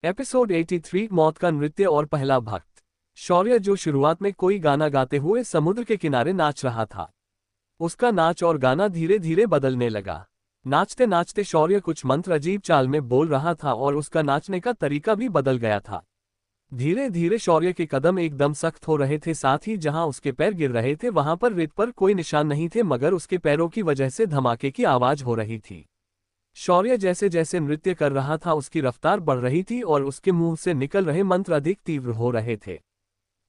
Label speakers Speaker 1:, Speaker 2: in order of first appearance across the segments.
Speaker 1: Episode 83 मौत का नृत्य और पहला भक्त। शौर्य जो शुरुआत में कोई गाना गाते हुए समुद्र के किनारे नाच रहा था, उसका नाच और गाना धीरे धीरे बदलने लगा। नाचते नाचते शौर्य कुछ मंत्र अजीब चाल में बोल रहा था और उसका नाचने का तरीका भी बदल गया था। धीरे धीरे शौर्य के कदम एकदम सख्त हो रहे थे, साथ ही जहां उसके पैर गिर रहे थे वहां पर रेत पर कोई निशान नहीं थे, मगर उसके पैरों की वजह से धमाके की आवाज हो रही थी। शौर्य जैसे जैसे नृत्य कर रहा था उसकी रफ्तार बढ़ रही थी और उसके मुंह से निकल रहे मंत्र अधिक तीव्र हो रहे थे।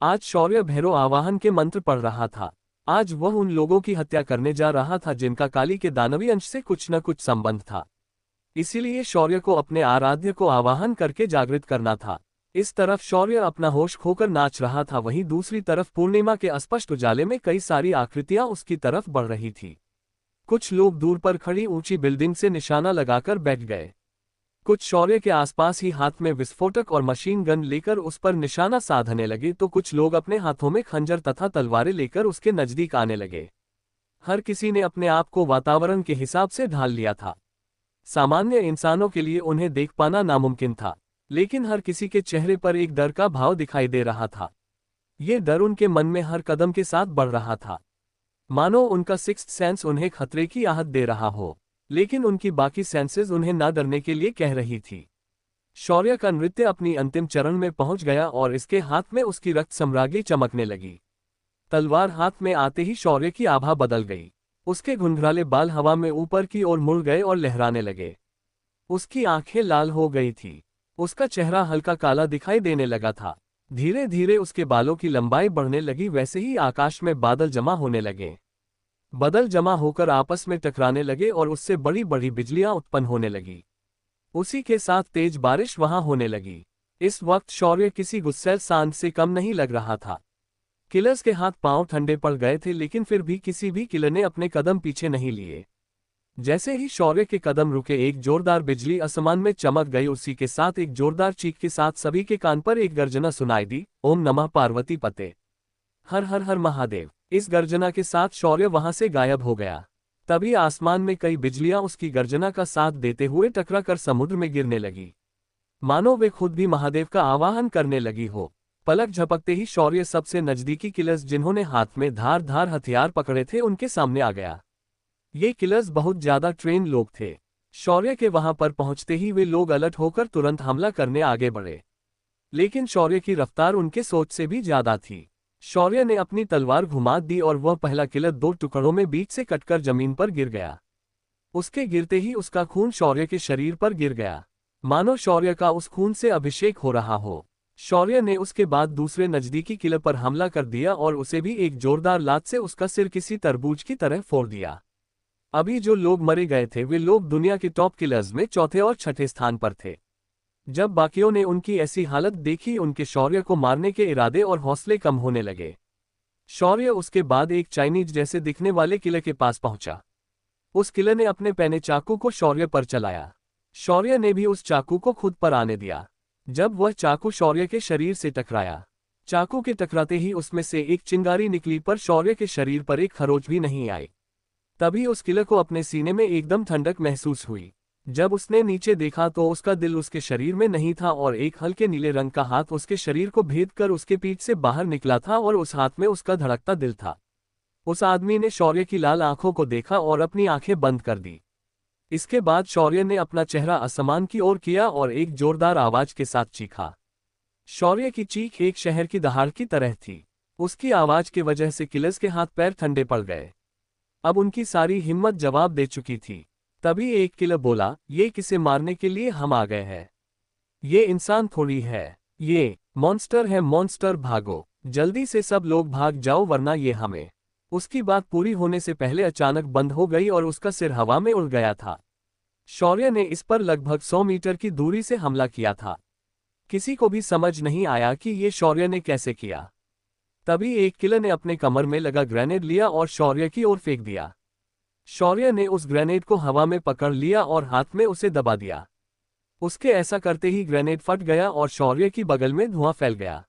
Speaker 1: आज शौर्य भैरव आवाहन के मंत्र पढ़ रहा था। आज वह उन लोगों की हत्या करने जा रहा था जिनका काली के दानवी अंश से कुछ न कुछ संबंध था। इसीलिए शौर्य को अपने आराध्य को आवाहन करके जागृत करना था। इस तरफ शौर्य अपना होश खोकर नाच रहा था, वहीं दूसरी तरफ पूर्णिमा के अस्पष्ट उजाले में कई सारी आकृतियां उसकी तरफ बढ़ रही थी। कुछ लोग दूर पर खड़ी ऊंची बिल्डिंग से निशाना लगाकर बैठ गए। कुछ शौर्य के आसपास ही हाथ में विस्फोटक और मशीन गन लेकर उस पर निशाना साधने लगे, तो कुछ लोग अपने हाथों में खंजर तथा तलवारें लेकर उसके नजदीक आने लगे। हर किसी ने अपने आप को वातावरण के हिसाब से ढाल लिया था। सामान्य इंसानों के लिए उन्हें देख पाना नामुमकिन था, लेकिन हर किसी के चेहरे पर एक डर का भाव दिखाई दे रहा था। ये डर उनके मन में हर कदम के साथ बढ़ रहा था, मानो उनका सिक्स्थ सेंस उन्हें खतरे की आहट दे रहा हो, लेकिन उनकी बाकी सेंसेस उन्हें ना डरने के लिए कह रही थी। शौर्य का नृत्य अपनी अंतिम चरण में पहुंच गया और इसके हाथ में उसकी रक्त सम्राज्ञी चमकने लगी। तलवार हाथ में आते ही शौर्य की आभा बदल गई। उसके घुंघराले बाल हवा में ऊपर की ओर मुड़ गए और लहराने लगे। उसकी आंखें लाल हो गई थी। उसका चेहरा हल्का काला दिखाई देने लगा था। धीरे धीरे उसके बालों की लंबाई बढ़ने लगी, वैसे ही आकाश में बादल जमा होने लगे। बादल जमा होकर आपस में टकराने लगे और उससे बड़ी बड़ी बिजलियां उत्पन्न होने लगी। उसी के साथ तेज बारिश वहां होने लगी। इस वक्त शौर्य किसी गुस्सैल सांड से कम नहीं लग रहा था। किलर्स के हाथ पांव ठंडे पड़ गए थे, लेकिन फिर भी किसी भी किलर ने अपने कदम पीछे नहीं लिए। जैसे ही शौर्य के कदम रुके, एक जोरदार बिजली आसमान में चमक गई। उसी के साथ एक जोरदार चीख के साथ सभी के कान पर एक गर्जना सुनाई दी, ओम नमः पार्वती पते, हर हर हर महादेव। इस गर्जना के साथ शौर्य वहां से गायब हो गया। तभी आसमान में कई बिजलियां उसकी गर्जना का साथ देते हुए टकरा कर समुद्र में गिरने लगी, मानो वे खुद भी महादेव का आवाहन करने लगी हो। पलक झपकते ही शौर्य सबसे नजदीकी किलर्स जिन्होंने हाथ में धार धार हथियार पकड़े थे उनके सामने आ गया। ये किलर्स बहुत ज्यादा ट्रेन लोग थे। शौर्य के वहां पर पहुंचते ही वे लोग अलर्ट होकर तुरंत हमला करने आगे बढ़े, लेकिन शौर्य की रफ्तार उनके सोच से भी ज्यादा थी। शौर्य ने अपनी तलवार घुमा दी और वह पहला किलर दो टुकड़ों में बीच से कटकर जमीन पर गिर गया। उसके गिरते ही उसका खून शौर्य के शरीर पर गिर गया, मानो शौर्य का उस खून से अभिषेक हो रहा हो। शौर्य ने उसके बाद दूसरे नजदीकी किलर पर हमला कर दिया और उसे भी एक जोरदार लात से उसका सिर किसी तरबूज की तरह फोड़ दिया। अभी जो लोग मरे गए थे वे लोग दुनिया के टॉप किलर्स में चौथे और छठे स्थान पर थे। जब बाकियों ने उनकी ऐसी हालत देखी, उनके शौर्य को मारने के इरादे और हौसले कम होने लगे। शौर्य उसके बाद एक चाइनीज जैसे दिखने वाले किले के पास पहुंचा। उस किले ने अपने पैने चाकू को शौर्य पर चलाया। शौर्य ने भी उस चाकू को खुद पर आने दिया। जब वह चाकू शौर्य के शरीर से टकराया, चाकू के टकराते ही उसमें से एक चिंगारी निकली, पर शौर्य के शरीर पर एक खरोच भी नहीं आई। तभी उस किले को अपने सीने में एकदम ठंडक महसूस हुई। जब उसने नीचे देखा तो उसका दिल उसके शरीर में नहीं था और एक हल्के नीले रंग का हाथ उसके शरीर को भेद कर उसके पीठ से बाहर निकला था और उस हाथ में उसका धड़कता दिल था। उस आदमी ने शौर्य की लाल आंखों को देखा और अपनी आंखें बंद कर दी। इसके बाद शौर्य ने अपना चेहरा आसमान की ओर किया और एक जोरदार आवाज के साथ चीखा। शौर्य की चीख एक शहर की दहाड़ की तरह थी। उसकी आवाज की वजह से किलर्स के हाथ पैर ठंडे पड़ गए। अब उनकी सारी हिम्मत जवाब दे चुकी थी। तभी एक किलर बोला, ये किसे मारने के लिए हम आ गए हैं? ये इंसान थोड़ी है, ये मॉन्स्टर है। मॉन्स्टर, भागो, जल्दी से सब लोग भाग जाओ वरना ये हमें। उसकी बात पूरी होने से पहले अचानक बंद हो गई और उसका सिर हवा में उड़ गया था। शौर्य ने इस पर लगभग 100 मीटर की दूरी से हमला किया था। किसी को भी समझ नहीं आया कि ये शौर्य ने कैसे किया। तभी एक किलर ने अपने कमर में लगा ग्रेनेड लिया और शौर्य की ओर फेंक दिया। शौर्य ने उस ग्रेनेड को हवा में पकड़ लिया और हाथ में उसे दबा दिया। उसके ऐसा करते ही ग्रेनेड फट गया और शौर्य की बगल में धुआं फैल गया।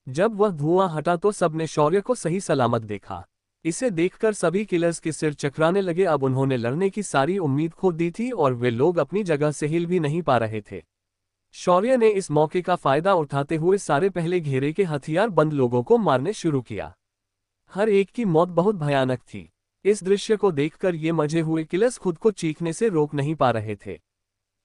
Speaker 1: जब वह धुआं हटा तो सबने शौर्य को सही सलामत देखा। इसे देखकर सभी किलर्स के सिर चकराने लगे। अब उन्होंने लड़ने की सारी उम्मीद खो दी थी और वे लोग अपनी जगह से हिल भी नहीं पा रहे थे। शौर्य ने इस मौके का फायदा उठाते हुए सारे पहले घेरे के हथियार बंद लोगों को मारने शुरू किया। हर एक की मौत बहुत भयानक थी। इस दृश्य को देखकर ये मजे हुए किलर्स खुद को चीखने से रोक नहीं पा रहे थे।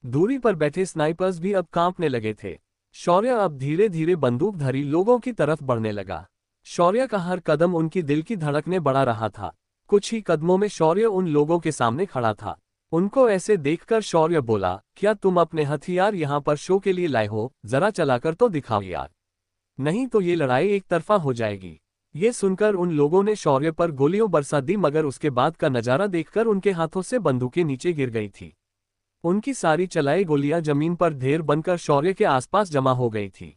Speaker 1: दूरी पर बैठे स्नाइपर्स भी अब कांपने लगे थे। शौर्य अब धीरे धीरे बंदूकधारी लोगों की तरफ बढ़ने लगा। शौर्य का हर कदम उनकी दिल की धड़कने बढ़ा रहा था। कुछ ही कदमों में शौर्य उन लोगों के सामने खड़ा था। उनको ऐसे देखकर शौर्य बोला, क्या तुम अपने हथियार यहाँ पर शो के लिए लाए हो? जरा चलाकर तो दिखाओ यार, नहीं तो ये लड़ाई एक तरफा हो जाएगी। ये सुनकर उन लोगों ने शौर्य पर गोलियों बरसा दी, मगर उसके बाद का नजारा देखकर उनके हाथों से बंदूकें नीचे गिर गई थी। उनकी सारी चलाई गोलियां जमीन पर ढेर बनकर शौर्य के आसपास जमा हो गई थी।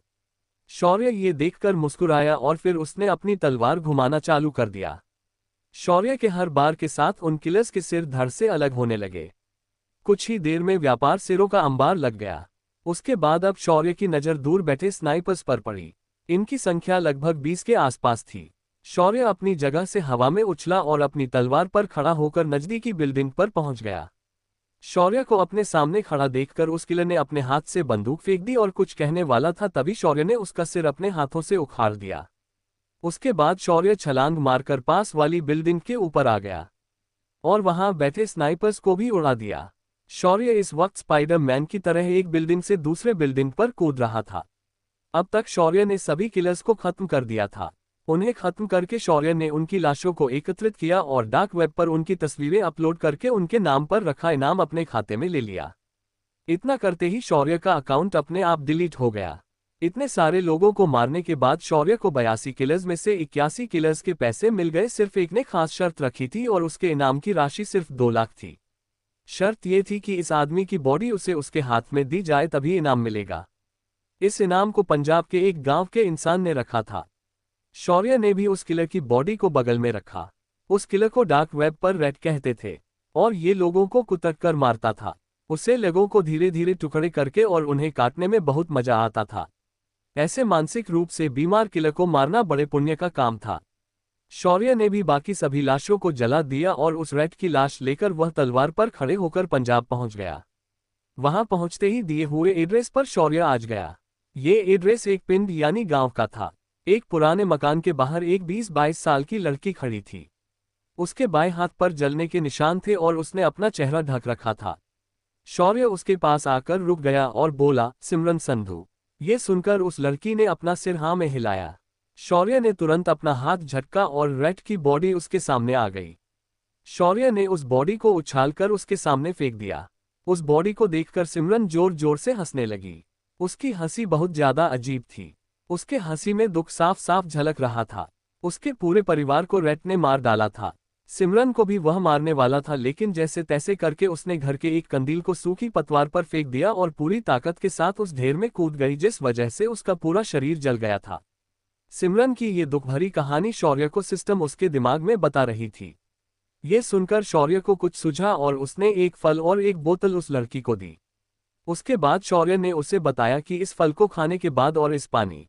Speaker 1: शौर्य ये देखकर मुस्कुराया और फिर उसने अपनी तलवार घुमाना चालू कर दिया। शौर्य के हर बार के साथ उन किलर्स के सिर धड़ से अलग होने लगे। कुछ ही देर में व्यापार सिरों का अंबार लग गया। उसके बाद अब शौर्य की नज़र दूर बैठे स्नाइपर्स पर पड़ी। इनकी संख्या लगभग 20 के आसपास थी। शौर्य अपनी जगह से हवा में उछला और अपनी तलवार पर खड़ा होकर नजदीकी बिल्डिंग पर पहुंच गया। शौर्य को अपने सामने खड़ा देखकर उस किलर ने अपने हाथ से बंदूक फेंक दी और कुछ कहने वाला था, तभी शौर्य ने उसका सिर अपने हाथों से उखाड़ दिया। उसके बाद शौर्य छलांग मारकर पास वाली बिल्डिंग के ऊपर आ गया और वहां बैठे स्नाइपर्स को भी उड़ा दिया। शौर्य इस वक्त स्पाइडरमैन की तरह एक बिल्डिंग से दूसरे बिल्डिंग पर कूद रहा था। अब तक शौर्य ने सभी किलर्स को खत्म कर दिया था। उन्हें खत्म करके शौर्य ने उनकी लाशों को एकत्रित किया और डार्क वेब पर उनकी तस्वीरें अपलोड करके उनके नाम पर रखा इनाम अपने खाते में ले लिया। इतना करते ही शौर्य का अकाउंट अपने आप डिलीट हो गया। इतने सारे लोगों को मारने के बाद शौर्य को 82 किलर्स में से 81 किलर्स के पैसे मिल गए। सिर्फ एक ने खास शर्त रखी थी और उसके इनाम की राशि सिर्फ 2 लाख थी। शर्त यह थी कि इस आदमी की बॉडी उसे उसके हाथ में दी जाए तभी इनाम मिलेगा। इस इनाम को पंजाब के एक गांव के इंसान ने रखा था। शौर्य ने भी उस किलर की बॉडी को बगल में रखा। उस किलर को डार्क वेब पर रेड कहते थे और ये लोगों को कुतक कर मारता था। उसे लोगों को धीरे धीरे टुकड़े करके और उन्हें काटने में बहुत मजा आता था। ऐसे मानसिक रूप से बीमार किलर को मारना बड़े पुण्य का काम था। शौर्य ने भी बाकी सभी लाशों को जला दिया और उस रेड की लाश लेकर वह तलवार पर खड़े होकर पंजाब पहुंच गया। वहां पहुंचते ही दिए हुए एड्रेस पर शौर्य आज गया। ये एड्रेस एक पिंड यानी गांव का था। एक पुराने मकान के बाहर एक 20-22 साल की लड़की खड़ी थी। उसके बाएं हाथ पर जलने के निशान थे और उसने अपना चेहरा ढक रखा था। शौर्य उसके पास आकर रुक गया और बोला, सिमरन संधू। ये सुनकर उस लड़की ने अपना सिर हाँ में हिलाया। शौर्य ने तुरंत अपना हाथ झटका और रेड की बॉडी उसके सामने आ गई। शौर्य ने उस बॉडी को उछालकर उसके सामने फेंक दिया। उस बॉडी को देखकर सिमरन जोर जोर से हंसने लगी। उसकी हंसी बहुत ज्यादा अजीब थी। उसके हंसी में दुख साफ साफ झलक रहा था। उसके पूरे परिवार को रेड ने मार डाला था। सिमरन को भी वह मारने वाला था, लेकिन जैसे तैसे करके उसने घर के एक कंदील को सूखी पतवार पर फेंक दिया और पूरी ताकत के साथ उस ढेर में कूद गई, जिस वजह से उसका पूरा शरीर जल गया था। सिमरन की ये दुख भरी कहानी शौर्य को सिस्टम उसके दिमाग में बता रही थी। ये सुनकर शौर्य को कुछ सूझा और उसने एक फल और एक बोतल उस लड़की को दी। उसके बाद शौर्य ने उसे बताया कि इस फल को खाने के बाद और इस पानी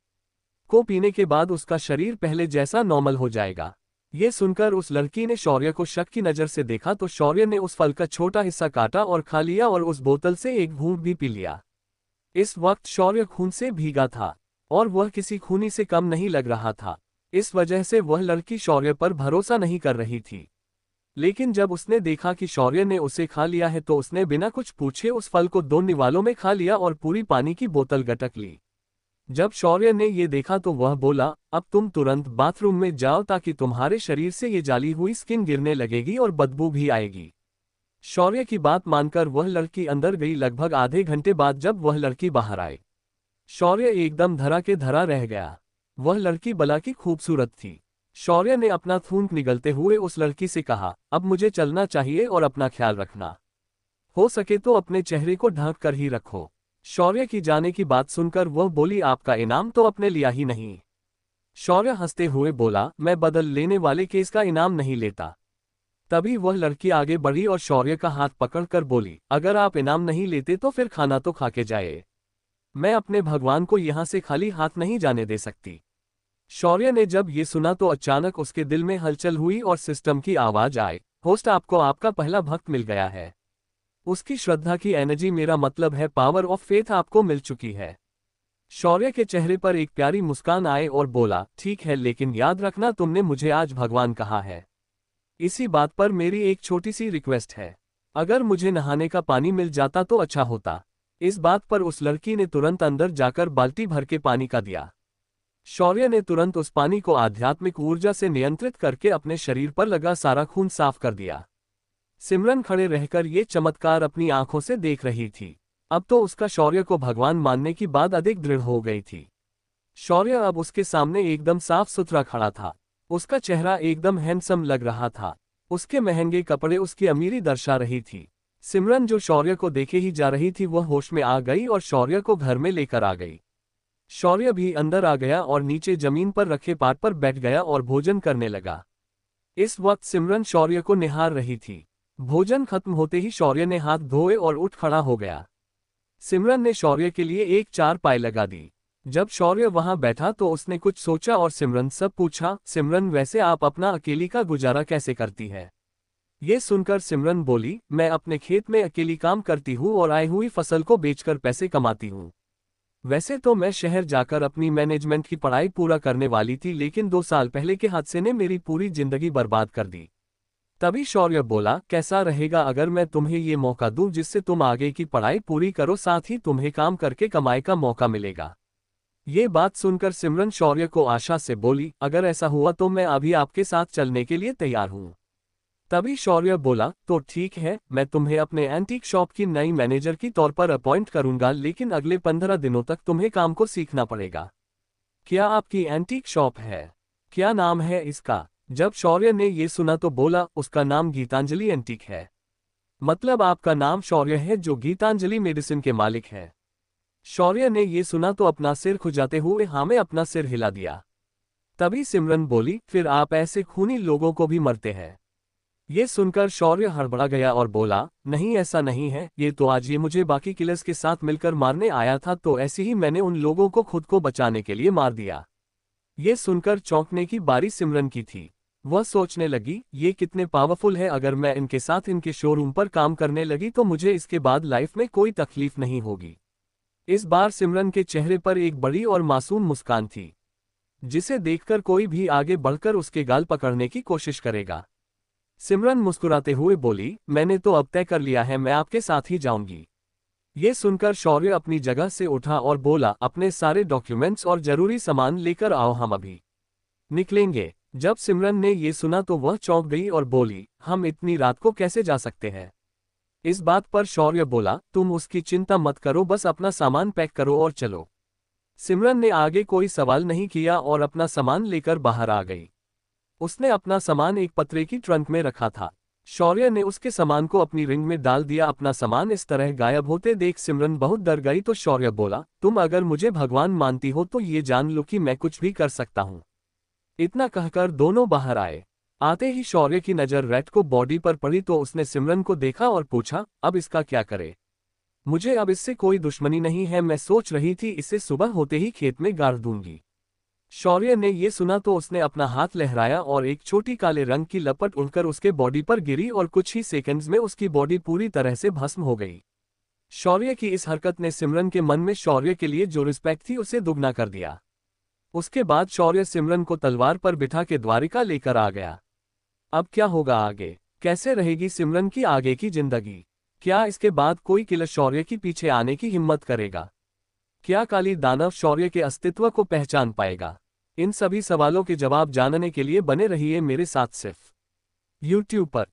Speaker 1: को पीने के बाद उसका शरीर पहले जैसा नॉर्मल हो जाएगा। ये सुनकर उस लड़की ने शौर्य को शक की नज़र से देखा तो शौर्य ने उस फल का छोटा हिस्सा काटा और खा लिया और उस बोतल से एक घूंट भी पी लिया। इस वक्त शौर्य खून से भीगा था और वह किसी खूनी से कम नहीं लग रहा था। इस वजह से वह लड़की शौर्य पर भरोसा नहीं कर रही थी। लेकिन जब उसने देखा कि शौर्य ने उसे खा लिया है तो उसने बिना कुछ पूछे उस फल को 2 निवालों में खा लिया और पूरी पानी की बोतल गटक ली। जब शौर्य ने ये देखा तो वह बोला, अब तुम तुरंत बाथरूम में जाओ ताकि तुम्हारे शरीर से ये जाली हुई स्किन गिरने लगेगी और बदबू भी आएगी। शौर्य की बात मानकर वह लड़की अंदर गई। लगभग आधे घंटे बाद जब वह लड़की बाहर आई, शौर्य एकदम धरा के धरा रह गया। वह लड़की बला की खूबसूरत थी। शौर्य ने अपना थूक निगलते हुए उस लड़की से कहा, अब मुझे चलना चाहिए और अपना ख्याल रखना। हो सके तो अपने चेहरे को ढक कर ही रखो। शौर्य की जाने की बात सुनकर वह बोली, आपका इनाम तो अपने लिया ही नहीं। शौर्य हंसते हुए बोला, मैं बदल लेने वाले केस का इनाम नहीं लेता। तभी वह लड़की आगे बढ़ी और शौर्य का हाथ पकड़कर बोली, अगर आप इनाम नहीं लेते तो फिर खाना तो खा के जाए। मैं अपने भगवान को यहां से खाली हाथ नहीं जाने दे सकती। शौर्य ने जब ये सुना तो अचानक उसके दिल में हलचल हुई और सिस्टम की आवाज आई, होस्ट आपको आपका पहला भक्त मिल गया है। उसकी श्रद्धा की एनर्जी, मेरा मतलब है पावर ऑफ फेथ, आपको मिल चुकी है। शौर्य के चेहरे पर एक प्यारी मुस्कान आए और बोला, ठीक है, लेकिन याद रखना तुमने मुझे आज भगवान कहा है। इसी बात पर मेरी एक छोटी सी रिक्वेस्ट है, अगर मुझे नहाने का पानी मिल जाता तो अच्छा होता। इस बात पर उस लड़की ने तुरंत अंदर जाकर बाल्टी भर के पानी का दिया। शौर्य ने तुरंत उस पानी को आध्यात्मिक ऊर्जा से नियंत्रित करके अपने शरीर पर लगा सारा खून साफ कर दिया। सिमरन खड़े रहकर ये चमत्कार अपनी आंखों से देख रही थी। अब तो उसका शौर्य को भगवान मानने की बात अधिक दृढ़ हो गई थी। शौर्य अब उसके सामने एकदम साफ सुथरा खड़ा था। उसका चेहरा एकदम हैंडसम लग रहा था। उसके महंगे कपड़े उसकी अमीरी दर्शा रही थी। सिमरन जो शौर्य को देखे ही जा रही थी, वह होश में आ गई और शौर्य को घर में लेकर आ गई। शौर्य भी अंदर आ गया और नीचे जमीन पर रखे पाट पर बैठ गया और भोजन करने लगा। इस वक्त सिमरन शौर्य को निहार रही थी। भोजन खत्म होते ही शौर्य ने हाथ धोए और उठ खड़ा हो गया। सिमरन ने शौर्य के लिए एक चारपाई लगा दी। जब शौर्य वहां बैठा तो उसने कुछ सोचा और सिमरन से पूछा, सिमरन वैसे आप अपना अकेली का गुजारा कैसे करती है? ये सुनकर सिमरन बोली, मैं अपने खेत में अकेली काम करती हूँ और आई हुई फसल को बेचकर पैसे कमाती हूँ। वैसे तो मैं शहर जाकर अपनी मैनेजमेंट की पढ़ाई पूरा करने वाली थी, लेकिन 2 साल पहले के हादसे ने मेरी पूरी जिंदगी बर्बाद कर दी। तभी शौर्य बोला, कैसा रहेगा अगर मैं तुम्हें ये मौका दूं जिससे तुम आगे की पढ़ाई पूरी करो, साथ ही तुम्हें काम करके कमाई का मौका मिलेगा। ये बात सुनकर सिमरन शौर्य को आशा से बोली, अगर ऐसा हुआ तो मैं अभी आपके साथ चलने के लिए तैयार हूँ। तभी शौर्य बोला, तो ठीक है, मैं तुम्हें अपने एंटीक शॉप की नई मैनेजर की तौर पर अपॉइंट करूंगा, लेकिन अगले 15 दिनों तक तुम्हें काम को सीखना पड़ेगा। क्या आपकी एंटीक शॉप है? क्या नाम है इसका? जब शौर्य ने ये सुना तो बोला, उसका नाम गीतांजलि एंटीक है। मतलब आपका नाम शौर्य है जो गीतांजलि मेडिसिन के मालिक है? शौर्य ने ये सुना तो अपना सिर खुजाते हुए हाँ में अपना सिर हिला दिया। तभी सिमरन बोली, फिर आप ऐसे खूनी लोगों को भी मरते हैं? ये सुनकर शौर्य हड़बड़ा गया और बोला, नहीं ऐसा नहीं है, ये तो आज ये मुझे बाकी किलर्स के साथ मिलकर मारने आया था, तो ऐसे ही मैंने उन लोगों को खुद को बचाने के लिए मार दिया। ये सुनकर चौंकने की बारी सिमरन की थी। वह सोचने लगी, ये कितने पावरफुल है, अगर मैं इनके साथ इनके शोरूम पर काम करने लगी तो मुझे इसके बाद लाइफ में कोई तकलीफ नहीं होगी। इस बार सिमरन के चेहरे पर एक बड़ी और मासूम मुस्कान थी, जिसे देखकर कोई भी आगे बढ़कर उसके गाल पकड़ने की कोशिश करेगा। सिमरन मुस्कुराते हुए बोली, मैंने तो अब तय कर लिया है, मैं आपके साथ ही जाऊंगी। ये सुनकर शौर्य अपनी जगह से उठा और बोला, अपने सारे डॉक्यूमेंट्स और जरूरी सामान लेकर आओ, हम अभी निकलेंगे। जब सिमरन ने ये सुना तो वह चौंक गई और बोली, हम इतनी रात को कैसे जा सकते हैं? इस बात पर शौर्य बोला, तुम उसकी चिंता मत करो, बस अपना सामान पैक करो और चलो। सिमरन ने आगे कोई सवाल नहीं किया और अपना सामान लेकर बाहर आ गई। उसने अपना सामान एक पतरे की ट्रंक में रखा था। शौर्य ने उसके सामान को अपनी रिंग में डाल दिया। अपना सामान इस तरह गायब होते देख सिमरन बहुत डर गई, तो शौर्य बोला, तुम अगर मुझे भगवान मानती हो तो ये जान लो कि मैं कुछ भी कर सकता हूँ। इतना कहकर दोनों बाहर आए। आते ही शौर्य की नज़र रैट को बॉडी पर पड़ी तो उसने सिमरन को देखा और पूछा, अब इसका क्या करे? मुझे अब इससे कोई दुश्मनी नहीं है, मैं सोच रही थी इसे सुबह होते ही खेत में गाड़ दूंगी। शौर्य ने ये सुना तो उसने अपना हाथ लहराया और एक छोटी काले रंग की लपट उड़कर उसके बॉडी पर गिरी और कुछ ही सेकंड्स में उसकी बॉडी पूरी तरह से भस्म हो गई। शौर्य की इस हरकत ने सिमरन के मन में शौर्य के लिए जो रिस्पेक्ट थी उसे दुगना कर दिया। उसके बाद शौर्य सिमरन को तलवार पर बिठा के द्वारिका लेकर आ गया। अब क्या होगा आगे? कैसे रहेगी सिमरन की आगे की जिंदगी? क्या इसके बाद कोई किलर शौर्य की पीछे आने की हिम्मत करेगा? क्या काली दानव शौर्य के अस्तित्व को पहचान पाएगा? इन सभी सवालों के जवाब जानने के लिए बने रहिए मेरे साथ सिर्फ YouTube पर।